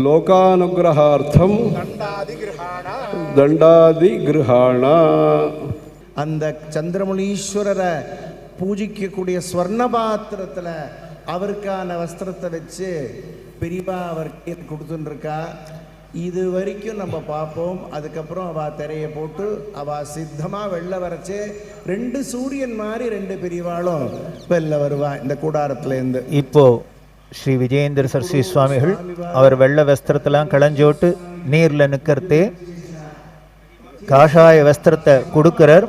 லோகானுகிரகார்த்தம் தண்டாதிகிருஹாண. அந்த சந்திரமௌலீஸ்வரரை பூஜிக்கக்கூடிய ஸ்வர்ண பாத்திரத்தில் அவருக்கான வஸ்திரத்தை வச்சு பெரியவா அவர் கொடுத்துருக்கா. இது வரைக்கும் நம்ம பார்ப்போம். அதுக்கப்புறம் அவள் திரையை போட்டு அவள் சித்தமாக வெளில வரைச்சே 2 சூரியன் மாதிரி 2 பெரியவாளும் வெளில வருவா இந்த கூடாரத்துலேருந்து. இப்போ ஸ்ரீ விஜயேந்திர சரஸ்வதி சுவாமிகள் அவர் வெள்ளை வஸ்திரத்தெல்லாம் களைஞ்சோட்டு நீரில் நிற்கிறதே காஷாய வஸ்திரத்தை கொடுக்கிறார்.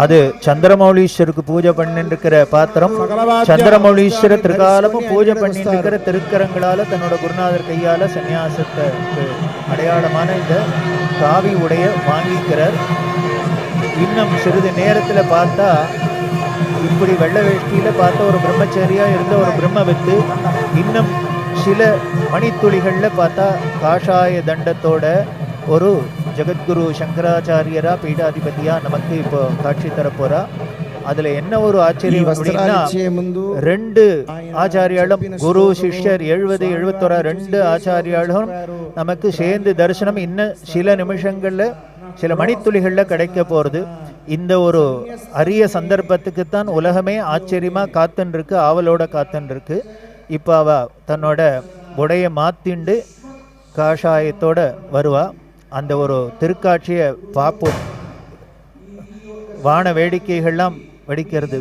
அது சந்திரமௌலீஸ்வருக்கு பூஜை பண்ணிருக்கிற பாத்திரம். சந்திரமௌலீஸ்வர திருக்காலமும் பூஜை பண்ணிட்டு இருக்கிற திருக்கரங்களால தன்னோட குருநாதர் கையால சன்னியாசத்தை அடையாளமான இந்த காவி உடைய வாங்கிக்கிறார். இன்னும் சிறிது நேரத்தில் பார்த்தா இப்படி வெள்ளை வேஷ்டியில பார்த்த ஒரு பிரம்மச்சாரியா இருந்த ஒரு பிரம்மவித்து இன்னும் சில மணித்துளிகள்ல பார்த்தா காஷாய தண்டத்தோட ஒரு ஜெகத்குரு சங்கராச்சாரியரா பீடாதிபதியா நமக்கு இப்போ காட்சி தரப்போறா. அதுல என்ன ஒரு ஆச்சரியம் அப்படின்னா 2 ஆச்சாரியாலும் குரு சிஷ்யர் 70-71 2 ஆச்சாரியாலும் நமக்கு சேர்ந்து தரிசனம் இன்னும் சில நிமிஷங்கள்ல சில மணித்துளிகள்ல கிடைக்க போறது. இந்த ஒரு அரிய சந்தர்ப்பத்துக்குத்தான் உலகமே ஆச்சரியமா காத்துன்னு இருக்கு, ஆவலோட காத்துன்னு இருக்கு. இப்போ அவ தன்னோட உடைய மாத்திண்டு காஷாயத்தோட வருவா. அந்த ஒரு திருக்காட்சியை பார்ப்போம். வான வேடிக்கைகள்லாம் வெடிக்கிறது.